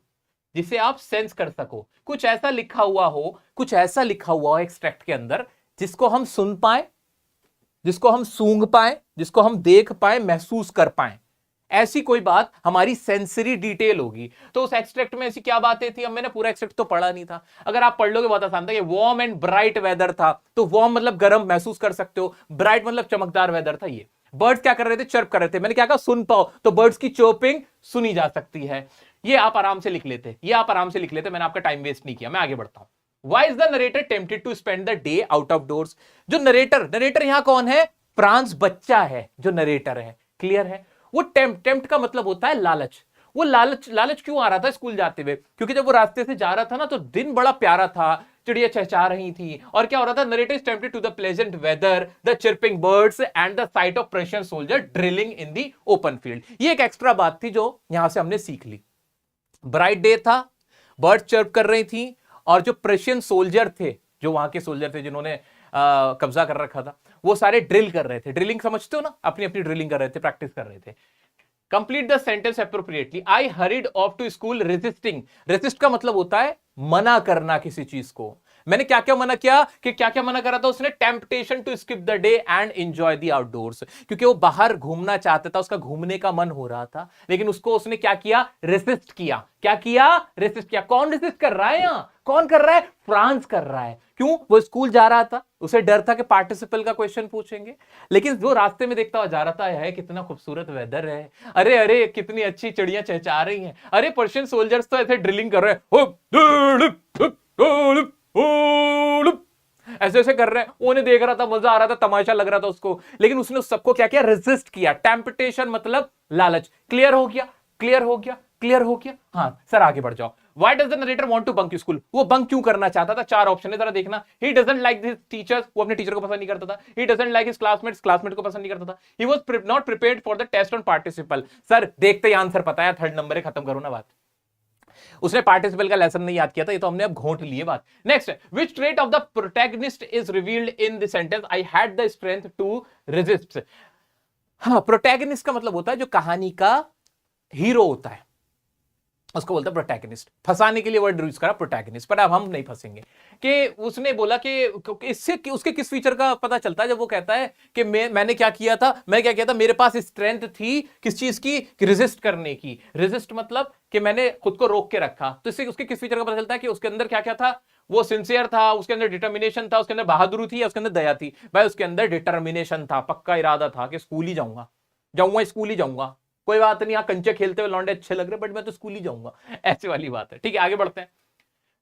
जिसे आप सेंस कर सको, कुछ ऐसा लिखा हुआ हो, कुछ ऐसा लिखा हुआ हो एक्सट्रैक्ट के अंदर जिसको हम सुन पाए, जिसको हम सूंघ पाए, जिसको हम देख पाए, महसूस कर पाए, ऐसी कोई बात हमारी सेंसरी डिटेल होगी। तो उस एक्सट्रैक्ट में ऐसी क्या बातें थी, अब मैंने पूरा एक्सट्रैक्ट तो पढ़ा नहीं था, अगर आप पढ़ लोगे बहुत आसान था। ये वार्म एंड ब्राइट वेदर था, तो वार्म मतलब गर्म महसूस कर सकते हो, ब्राइट मतलब चमकदार वेदर था। ये बर्ड्स क्या कर रहे थे, चर्प कर रहे थे, मैंने क्या कहा, सुन पाओ, तो बर्ड्स की चर्पिंग सुनी जा सकती है। ये आप आराम से लिख लेते, ये आप आराम से लिख लेते, मैंने आपका टाइम वेस्ट नहीं किया। मैं आगे बढ़ता हूं। Why is the narrator tempted to spend the day out of doors? जो नरेटर यहां कौन है, फ्रांस बच्चा है जो नरेटर है, क्लियर है। वो टेम्प्ट का मतलब होता है लालच। वो लालच क्यों आ रहा था स्कूल जाते हुए, क्योंकि जब वो रास्ते से जा रहा था ना, तो दिन बड़ा प्यारा था, चिड़िया चहचहा रही थी, और क्या हो रहा था, narrator is tempted to the pleasant weather, the chirping birds and the sight of precious soldier drilling in the open field. ये एक एक्स्ट्रा बात थी जो यहां से हमने सीख ली। ब्राइट डे था, बर्ड चर्प कर रही थी, और जो प्रेशियन सोल्जर थे, जो वहां के सोल्जर थे जिन्होंने कब्जा कर रखा था, वो सारे ड्रिल कर रहे थे। ड्रिलिंग समझते हो ना, अपनी अपनी ड्रिलिंग कर रहे थे, प्रैक्टिस कर रहे थे। Complete the sentence appropriately. I hurried off to school resisting. Resist का मतलब होता है मना करना किसी चीज को। मैंने क्या क्या मना किया, कि क्या क्या मना करा था उसने, temptation to skip the day and enjoy the outdoors, क्योंकि वो बाहर घूमना चाहता था, उसका घूमने का मन हो रहा था, लेकिन उसको उसने क्या किया, रेसिस्ट किया। क्या किया, रेसिस्ट किया। कौन रेसिस्ट कर रहा है यहां, कौन कर रहा है, फ्रांस कर रहा है। क्यों, वो स्कूल जा रहा था, उसे डर था कि पार्टिसिपल का क्वेश्चन पूछेंगे, लेकिन जो रास्ते में देखता हुआ जा रहा था, है कितना खूबसूरत वेदर है, अरे अरे कितनी अच्छी चिड़ियां चहचहा रही हैं, अरे पर्शियन सोल्जर्स तो ऐसे ड्रिलिंग कर रहे हैं, ऐसे ऐसे कर रहे हैं, उन्हें देख रहा था, मजा आ रहा था, तमाशा लग रहा था उसको, लेकिन उसने उस सबको क्या किया, रेजिस्ट किया। टेम्पटेशन मतलब लालच। क्लियर हो गया, क्लियर हो गया, क्लियर हो गया। हाँ सर आगे बढ़ जाओ। Why does the narrator want to bunk school, वो बंक क्यों करना चाहता था, 4 ऑप्शन है, जरा देखना। He doesn't like his teachers, वो अपने टीचर को पसंद नहीं करता था। He doesn't like his classmates, classmate को पसंद नहीं करता था। He was not prepared for the test on participle। Sir देखते ही आंसर पता है, 3rd नंबर है, खत्म करो ना बात। उसने पार्टिसिपल का लेसन नहीं याद किया था, ये तो हमने अब घोंट लिए बात। Next, which trait of the protagonist is revealed in the sentence I had the strength to resist. हाँ, प्रोटैगनिस्ट का मतलब होता है जो कहानी का हीरो होता है, उसको बोलता है प्रोटैगनिस्ट। फंसाने के लिए वर्ड यूज करा प्रोटैगनिस्ट, पर अब हम नहीं फंसेंगे। कि उसने बोला कि इससे उसके किस फीचर का पता चलता है, जब वो कहता है कि मैंने क्या किया था, मेरे पास स्ट्रेंथ थी किस चीज की, कि रेजिस्ट करने की। रेजिस्ट मतलब कि मैंने खुद को रोक के रखा, तो इससे उसके किस फीचर का पता चलता है, कि उसके अंदर क्या क्या था, वो सिंसियर था, उसके अंदर डिटर्मिनेशन था, उसके अंदर बहादुरी थी, उसके अंदर दया थी। भाई उसके अंदर डिटर्मिनेशन था, पक्का इरादा था कि स्कूल ही जाऊंगा, स्कूल ही जाऊंगा, कोई बात नहीं, यहाँ कंचे खेलते हुए लौंडे अच्छे लग रहे, बट मैं तो स्कूल ही जाऊंगा, ऐसी वाली बात है। ठीक है आगे बढ़ते हैं।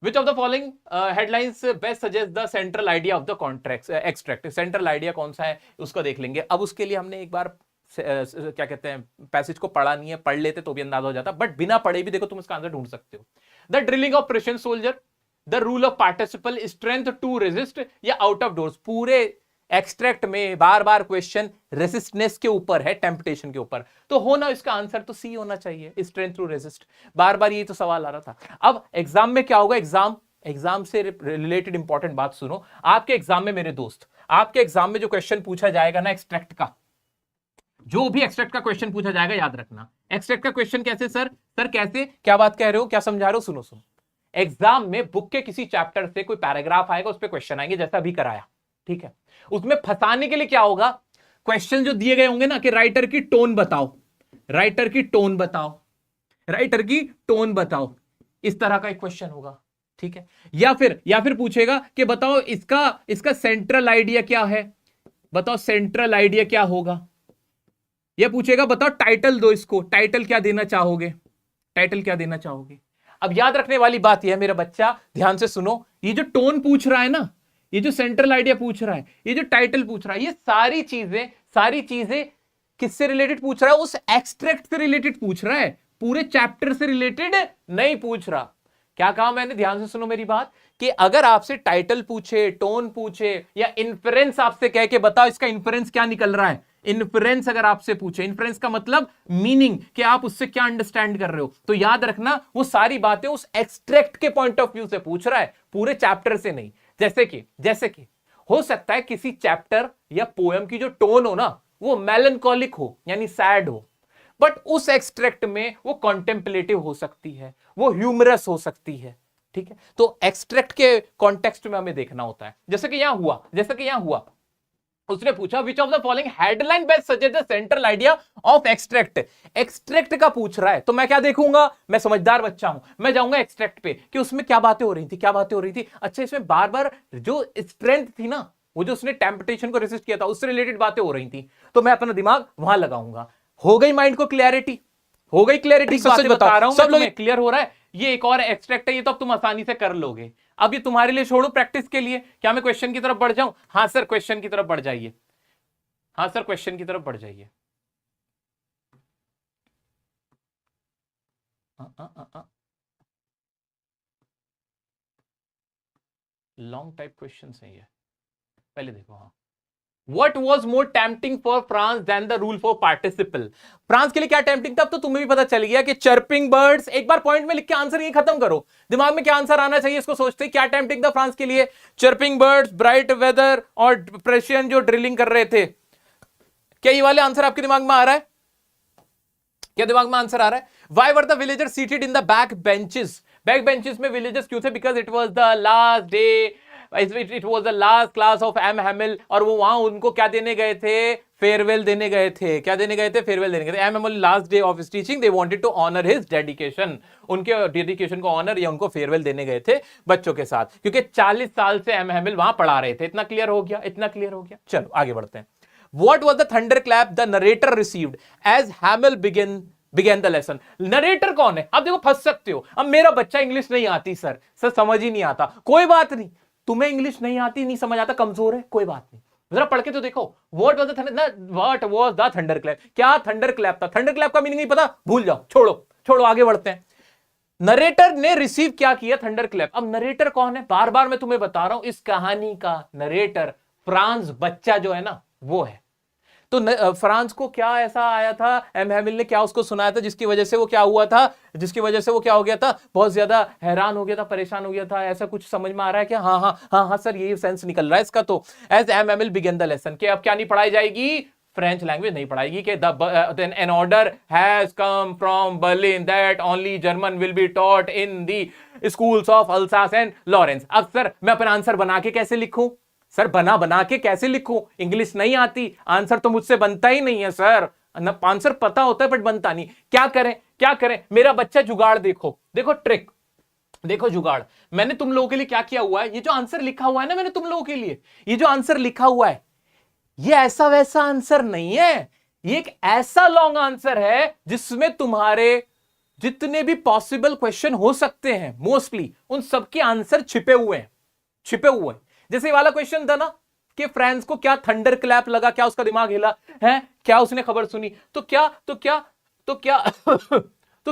Which of the following headlines best suggest the central idea of the contract extract? Central idea कौन सा है उसको देख लेंगे। अब उसके लिए हमने एक बार क्या कहते हैं, पैसेज को पढ़ा नहीं है, पढ़ लेते तो भी अंदाजा हो जाता, बट बिना पढ़े भी देखो तुम इसका आंसर ढूंढ सकते हो। The drilling of Prussian soldier, the rule of participle, strength to resist, या आउट ऑफ डोर्स। पूरे एक्सट्रैक्ट में बार बार क्वेश्चन रेसिस्टनेस के ऊपर है, टेम्पटेशन के ऊपर, तो होना इसका आंसर तो सी होना चाहिए, स्ट्रेंथ टू रेसिस्ट। बार बार ये तो सवाल आ रहा था। अब एग्जाम में क्या होगा, एग्जाम एग्जाम से रिलेटेड इंपॉर्टेंट बात सुनो। आपके एग्जाम में मेरे दोस्त, आपके एग्जाम में जो क्वेश्चन पूछा जाएगा ना एक्सट्रैक्ट का, जो भी एक्सट्रैक्ट का क्वेश्चन पूछा जाएगा याद रखना। एक्सट्रैक्ट का क्वेश्चन कैसे सर? सर कैसे, क्या बात कह रहे हो, क्या समझा रहे हो? सुनो सुनो, एग्जाम में बुक के किसी चैप्टर से कोई पैराग्राफ आएगा, उस पर क्वेश्चन आएंगे जैसा अभी कराया, ठीक है। उसमें फंसाने के लिए क्या होगा, क्वेश्चन जो दिए गए होंगे ना कि राइटर की टोन बताओ, राइटर की टोन बताओ, राइटर की टोन बताओ, इस तरह का एक क्वेश्चन होगा, ठीक है। या फिर पूछेगा कि बताओ इसका सेंट्रल आइडिया क्या है, बताओ सेंट्रल आइडिया क्या होगा। यह पूछेगा बताओ टाइटल दो इसको, टाइटल क्या देना चाहोगे, टाइटल क्या देना चाहोगे। अब याद रखने वाली बात यह है मेरा बच्चा, ध्यान से सुनो, ये जो टोन पूछ रहा है ना, ये जो सेंट्रल आइडिया पूछ रहा है, ये जो टाइटल पूछ रहा है, ये सारी चीजें किससे रिलेटेड पूछ रहा है? उस एक्सट्रैक्ट से रिलेटेड पूछ रहा है, पूरे चैप्टर से रिलेटेड नहीं पूछ रहा। क्या कहा मैंने, ध्यान से सुनो मेरी बात, कि अगर आपसे टाइटल पूछे, टोन पूछे, या इन्फ्रेंस आपसे कह के बताओ इसका इन्फ्रेंस क्या निकल रहा है, इन्फ्रेंस अगर आपसे पूछे, इन्फ्रेंस का मतलब मीनिंग, कि आप उससे क्या अंडरस्टैंड कर रहे हो, तो याद रखना वो सारी बातें उस एक्सट्रैक्ट के पॉइंट ऑफ व्यू से पूछ रहा है, पूरे चैप्टर से नहीं। जैसे कि हो सकता है किसी चैप्टर या पोएम की जो टोन हो ना वो मेलनकॉलिक हो, यानी सैड हो, बट उस एक्सट्रैक्ट में वो कॉन्टेम्पलेटिव हो सकती है, वो ह्यूमरस हो सकती है, ठीक है। तो एक्सट्रैक्ट के कॉन्टेक्स्ट में हमें देखना होता है। जैसे कि यहां हुआ, उसने पूछा which of the following headline best suggest the central idea of extract. Extract का पूछ रहा है तो मैं क्या देखूंगा, मैं समझदार बच्चा हूं, मैं जाऊंगा एक्सट्रैक्ट पे कि उसमें क्या बातें हो रही थी, अच्छा इसमें बार बार जो स्ट्रेंथ थी ना, वो जो उसने टेम्पटेशन को रेसिस्ट किया था, उससे रिलेटेड बातें हो रही थी, तो मैं अपना दिमाग वहां लगाऊंगा। हो गई माइंड को क्लैरिटी, हो गई क्लैरिटी, सच बता रहा हूं, सब लोग क्लियर हो रहा है। ये एक और एक्सट्रैक्ट है, ये तो अब तुम आसानी से कर लोगे। अब ये तुम्हारे लिए छोड़ो प्रैक्टिस के लिए। क्या मैं क्वेश्चन की तरफ बढ़ जाऊं? हाँ सर क्वेश्चन की तरफ बढ़ जाइए, हाँ सर क्वेश्चन की तरफ बढ़ जाइए। लॉन्ग टाइप क्वेश्चन है ये, पहले देखो। हाँ, What was more tempting for France than the rule for participle? France के लिए क्या टेम्पटिंग था? अब तो तुम्हें भी पता चल गया कि चर्पिंग बर्ड्स, एक बार पॉइंट में लिख के आंसर ये खत्म करो, दिमाग में क्या आंसर आना चाहिए इसको सोचते। क्या टेम्पटिंग था फ्रांस के लिए? चर्पिंग बर्ड्स, ब्राइट वेदर और प्रेशियन जो ड्रिलिंग कर रहे थे। क्या ये वाले आंसर आपके दिमाग में आ रहा है? क्या दिमाग में आंसर आ रहा है? Why were the villagers seated in the back benches? Back benches में विलेजर्स क्यों थे? Because it was the last day, it was the last class of M Hamel, और वो वहां उनको क्या देने गए थे? फेयरवेल देने गए थे। क्या देने गए थे? फेयरवेल देने गए थे। M Hamel last day of his teaching, they wanted to honour his dedication, उनके डेडिकेशन को ऑनर या उनको फेयरवेल देने गए थे बच्चों के साथ, क्योंकि 40 साल से एम हैमिल वहां पढ़ा रहे थे। इतना क्लियर हो गया, इतना क्लियर हो गया। चलो आगे बढ़ते हैं। What was the thunderclap the narrator received as Hamill began the lesson? Narrator कौन है? अब देखो फंस सकते हो, अब मेरा बच्चा इंग्लिश नहीं आती सर समझ ही नहीं आता, कोई बात नहीं, तुम्हें इंग्लिश नहीं आती, नहीं समझ आता, कमजोर है, कोई बात नहीं, जरा पढ़ के तो देखो। What was the thunderclap? क्या थंडरक्लैप था? थंडरक्लैप का मीनिंग नहीं पता, भूल जाओ, छोड़ो आगे बढ़ते हैं। नरेटर ने रिसीव क्या किया? थंडरक्लैप। अब नरेटर कौन है? बार बार मैं तुम्हें बता रहा हूं, इस कहानी का नरेटर फ्रांस बच्चा जो है ना वो है। तो फ्रांस को क्या ऐसा आया था, एम हैमिल ने क्या उसको सुनाया था जिसकी वजह से वो क्या हुआ था, जिसकी वजह से वो क्या हो गया था, बहुत ज्यादा हैरान हो गया था, परेशान हो गया था, ऐसा कुछ समझ में आ रहा है क्या? हाँ सर यही सेंस निकल रहा है इसका। तो as M Hamel began the lesson, कि अब क्या नहीं पढ़ाई जाएगी? फ्रेंच लैंग्वेज नहीं पढ़ाएगी, कि an order has come from Berlin that only German will be taught in the schools of Alsace and Lorraine. अब सर मैं अपना आंसर बना के कैसे लिखूं? सर बना के कैसे लिखूं? इंग्लिश नहीं आती, आंसर तो मुझसे बनता ही नहीं है सर, आंसर पता होता है बट बनता नहीं। क्या करें? मेरा बच्चा जुगाड़ देखो ट्रिक देखो, जुगाड़। मैंने तुम लोगों के लिए क्या किया हुआ है, ये जो आंसर लिखा हुआ है ना मैंने तुम लोगों के लिए, ये जो आंसर लिखा हुआ है, ये ऐसा वैसा आंसर नहीं है, ये एक ऐसा लॉन्ग आंसर है जिसमें तुम्हारे जितने भी पॉसिबल क्वेश्चन हो सकते हैं मोस्टली उन सबके आंसर छिपे हुए हैं। जैसे वाला क्वेश्चन था ना कि फ्रांस को क्या थंडर क्लैप लगा, क्या उसका दिमाग हिला है, क्या उसने खबर सुनी, तो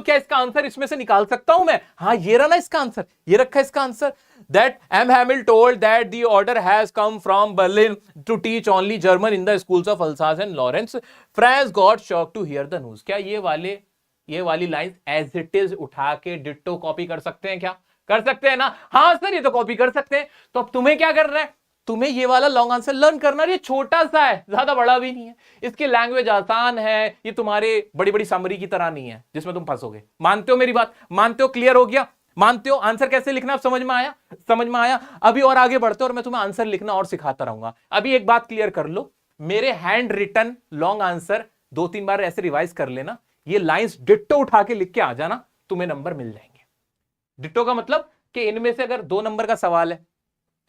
क्या इसका आंसर इसमें से निकाल सकता हूं मैं? हाँ ये रहा ना इसका आंसर, ये रखा है इसका answer, that M Hamel told that the order has come from Berlin to teach only German in the schools of Alsace and Lorraine, Franz got shock to hear the news. क्या ये वाली line as it is उठा के ditto copy कर सकते हैं? क्या कर सकते हैं ना? हाँ सर ये तो कॉपी कर सकते हैं। तो अब तुम्हें क्या करना है, तुम्हें ये वाला लॉन्ग आंसर लर्न करना है। ये छोटा सा है, ज्यादा बड़ा भी नहीं है, इसकी लैंग्वेज आसान है, ये तुम्हारे बड़ी बड़ी समरी की तरह नहीं है जिसमें तुम फंसोगे। मानते हो मेरी बात? मानते हो? क्लियर हो गया? मानते हो? आंसर कैसे लिखना अब समझ में आया? समझ में आया? अभी और आगे बढ़ते और मैं तुम्हें आंसर लिखना और सिखाता रहूंगा। अभी एक बात क्लियर कर लो, मेरे हैंड रिटन लॉन्ग आंसर 2-3 बार ऐसे रिवाइज कर लेना, ये लाइंस डिट्टो उठा के लिख के आ जाना, तुम्हें नंबर मिल जाएंगे। डिट्टो का मतलब कि इनमें से अगर 2 नंबर का सवाल है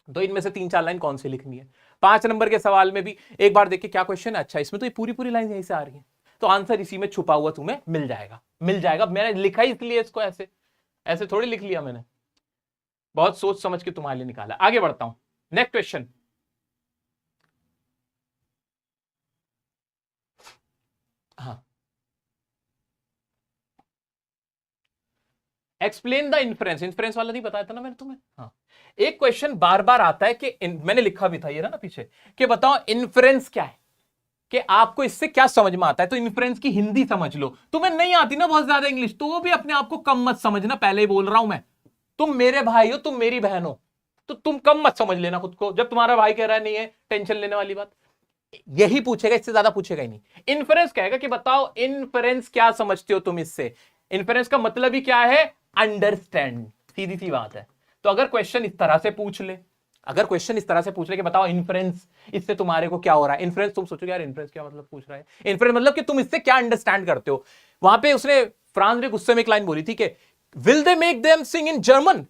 तो इनमें से 3-4 लाइन कौन सी लिखनी है। 5 नंबर के सवाल में भी एक बार देखिए क्या क्वेश्चन है, अच्छा इसमें तो ये पूरी पूरी लाइन यहीं से आ रही है, तो आंसर इसी में छुपा हुआ तुम्हें मिल जाएगा। मिल जाएगा, मैंने लिखा ही इसलिए इसको ऐसे, ऐसे थोड़ी लिख लिया मैंने, बहुत सोच समझ के तुम्हारे लिए निकाला। आगे बढ़ता हूं, नेक्स्ट क्वेश्चन। हाँ, एक्सप्लेन द इन्फ्रेंस। इन्फ्रेंस वाला नहीं बताया था ना मैंने तुम्हें? हाँ, एक क्वेश्चन बार बार आता है कि मैंने लिखा भी था ये ना पीछे, कि बताओ इन्फ्रेंस क्या है, कि आपको इससे क्या समझ में आता है। तो इन्फ्रेंस की हिंदी समझ लो। तुम्हें नहीं आती ना बहुत ज्यादा इंग्लिश, तो भी अपने आप को कम मत समझना, पहले ही बोल रहा हूं मैं। तुम मेरे भाई हो, तुम मेरी बहन हो, तो तुम कम मत समझ लेना खुद को। जब तुम्हारा भाई कह रहा है नहीं है टेंशन लेने वाली बात, यही पूछेगा, इससे ज्यादा पूछेगा ही नहीं। इन्फ्रेंस कहेगा कि बताओ इन्फ्रेंस क्या समझते हो तुम इससे। इन्फ्रेंस का मतलब ही क्या है? अंडरस्टैंड, सीधी सी बात है। तो अगर क्वेश्चन इस तरह से पूछ ले, अगर क्वेश्चन इस तरह से पूछ ले कि बताओ इन्फ्रेंस, इससे तुम्हारे को क्या हो रहा है। इन्फ्रेंस, तुम सोचोगे यार इन्फ्रेंस क्या मतलब पूछ रहा है। इन्फ्रेंस मतलब कि तुम इससे क्या अंडरस्टैंड करते हो। वहां पे उसने, फ्रांस ने गुस्से में एक लाइन बोली थी कि will they make them sing in German,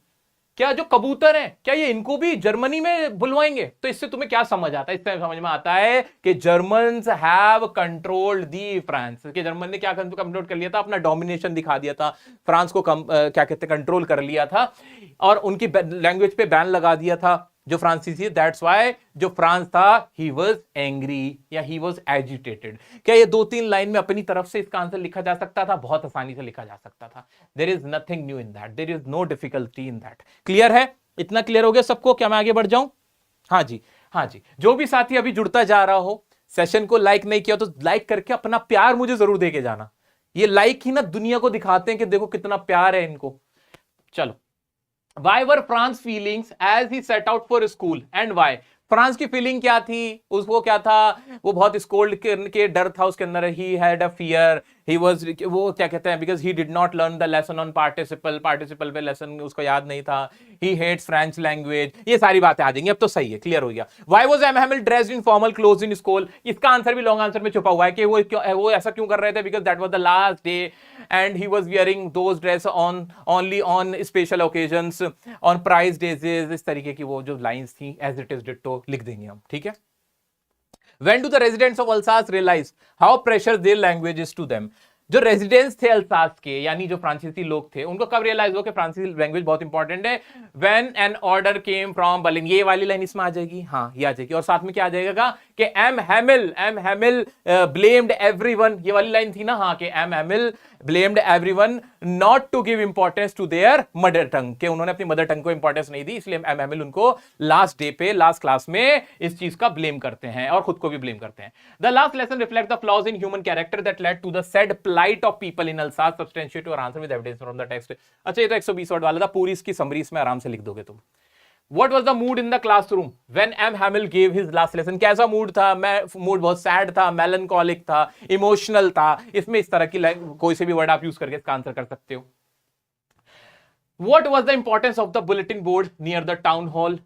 क्या जो कबूतर हैं क्या ये इनको भी जर्मनी में बुलवाएंगे। तो इससे तुम्हें क्या समझ आता है? इससे समझ में आता है कि Germans have controlled the France, कि जर्मन ने क्या कंट्रोल कर लिया था, अपना डोमिनेशन दिखा दिया था, फ्रांस को क्या कहते हैं, कंट्रोल कर लिया था, और उनकी लैंग्वेज पे बैन लगा दिया था जो फ्रांसीसी। दैट्स वाई जो फ्रांस था ही वाज एंग्री या ही वाज एजिटेटेड। क्या ये 2-3 लाइन में अपनी तरफ से इसका आंसर लिखा जा सकता था? बहुत आसानी से लिखा जा सकता था। There is nothing new in that, there is no difficulty in that. Clear है? इतना क्लियर हो गया सबको? क्या मैं आगे बढ़ जाऊं? हाँ जी, हाँ जी। जो भी साथी अभी जुड़ता जा रहा हो, सेशन को लाइक नहीं किया तो लाइक करके अपना प्यार मुझे जरूर देके जाना। ये लाइक ही ना दुनिया को दिखाते हैं कि देखो कितना प्यार है इनको। चलो, why were France feelings as he set out for school and why? France की फीलिंग क्या थी, उसको क्या था, वो बहुत स्कोल्ड के डर था उसके अंदर, he had a fear, he was, वो क्या कहते हैं, because he did not learn the lesson on participle, participle पे लेसन उसको याद नहीं था, ही हेट्स फ्रेंच लैंग्वेज, ये सारी बातें आ जाएंगी। अब तो सही है, क्लियर हो गया। Why was M Hamel dressed in formal clothes in school? इसका आंसर भी लॉन्ग आंसर में छुपा हुआ है कि वो ऐसा क्यों कर रहे थे, because that was the last day and he was wearing those dress on only on special occasions, on prize days, इस तरीके की वो जो लाइंस थी, एज इट इज डिट्टो लिख देंगे हम, ठीक है। When do the residents of Alsace realize how precious their language is to them? जो रेजिडेंट्स थे अल्सास के, यानी जो फ्रांसीसी लोग थे, उनको कब रियलाइज हो कि फ्रांसीसी लैंग्वेज बहुत इंपॉर्टेंट है? When an order came from Berlin. ये वाली लाइन इसमें आ जाएगी, हाँ ये आ जाएगी, और साथ में क्या आ जाएगा कि एम हैमिल ब्लेम्ड एवरीवन, ये वाली लाइन थी ना, हाँ, कि M Hamel blamed everyone not to give importance to their mother tongue, के उन्होंने अपनी मदर टंग को इंपॉर्टेंस नहीं दी, इसलिए एम हैमिल उनको लास्ट डे पे, लास्ट क्लास में इस चीज का ब्लेम करते हैं और खुद को भी ब्लेम करते हैं। The last lesson reflect the flaws in human character that led to the sad plight of people in Alsace, substantiate your answer with evidence from the text। अच्छा, ये तो 120 वर्ड वाला था, पूरी इसकी समरी इसमें आराम से लिख दोगे तुम। What was the mood in the classroom when M. Hamill gave his last lesson? कैसा मूड था? मूड बहुत सैड था, मेलनकॉलिक था, इमोशनल था। इसमें इस तरह की कोई से भी वर्ड आप यूज करके इसका आंसर कर सकते हो। What was the importance of the bulletin board near the town hall?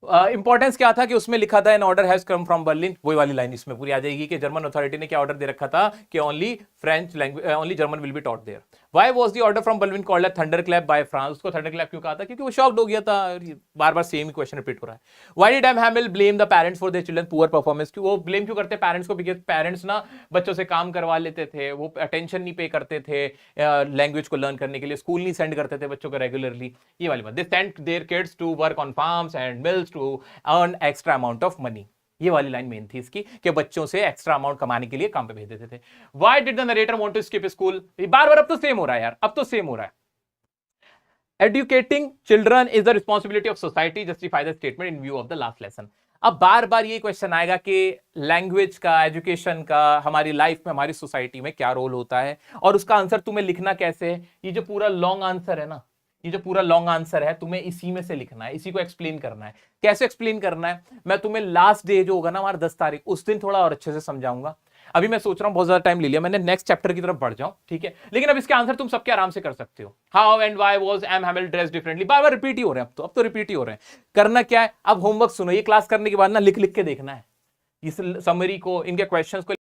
Importance क्या था कि उसमें लिखा था an order has come from Berlin, वही वाली लाइन इसमें पूरी आ जाएगी कि जर्मन अथॉरिटी ने क्या ऑर्डर दे रखा था कि only French language, only German will be taught there. Why was the order from Berlin called a thunder clap by Franz? उसको थंडर क्लैप क्यों कहा था? क्योंकि वो शॉक्ड हो गया था, बार बार सेम ही क्वेश्चन रिपीट हो रहा है। Why did M Hamel blame the parents for their children poor performance? क्यों वो ब्लेम क्यों करते पेरेंट्स को? बिकॉज पेरेंट्स ना बच्चों से काम करवा लेते थे, वो अटेंशन नहीं पे करते थे लैंग्वेज को लर्न करने के लिए, स्कूल नहीं सेंड करते थे बच्चों को रेगुलरली, ये वाली बात। They sent their kids to work on farms and mills to earn extra amount of money, ये वाली लाइन मेन थी इसकी कि बच्चों से एक्स्ट्रा अमाउंट कमाने के लिए काम पे भेज देते थे। Why did the narrator want to skip school? बार बार अब तो सेम हो रहा है यार, अब तो सेम हो रहा है। Educating children is the responsibility of society, justify the statement in view of the last lesson. अब बार बार ये क्वेश्चन आएगा कि लैंग्वेज का, एजुकेशन का हमारी लाइफ में, हमारी सोसाइटी में क्या रोल होता है, और उसका आंसर तुम्हें लिखना कैसे है। ये जो पूरा लॉन्ग आंसर है ना, ये जो पूरा लॉन्ग आंसर है तुम्हें इसी में से लिखना है, इसी को एक्सप्लेन करना है। कैसे एक्सप्लेन करना है, मैं तुम्हें लास्ट डे जो होगा ना हमारा 10 तारीख, उस दिन थोड़ा और अच्छे से समझाऊंगा। अभी मैं सोच रहा हूं, बहुत ज्यादा टाइम ले लिया मैंने, नेक्स्ट चैप्टर की तरफ बढ़ जाऊं, ठीक है। लेकिन अब इसके आंसर तुम सबके आराम से कर सकते हो। How and why was M Hamilton dressed differently, बार बार रिपीट ही हो रहे हैं, अब तो रिपीट ही हो रहे हैं। करना क्या है, अब होमवर्क सुनो, ये क्लास करने के बाद ना लिख लिख के देखना है इस समरी को, इनके क्वेश्चंस को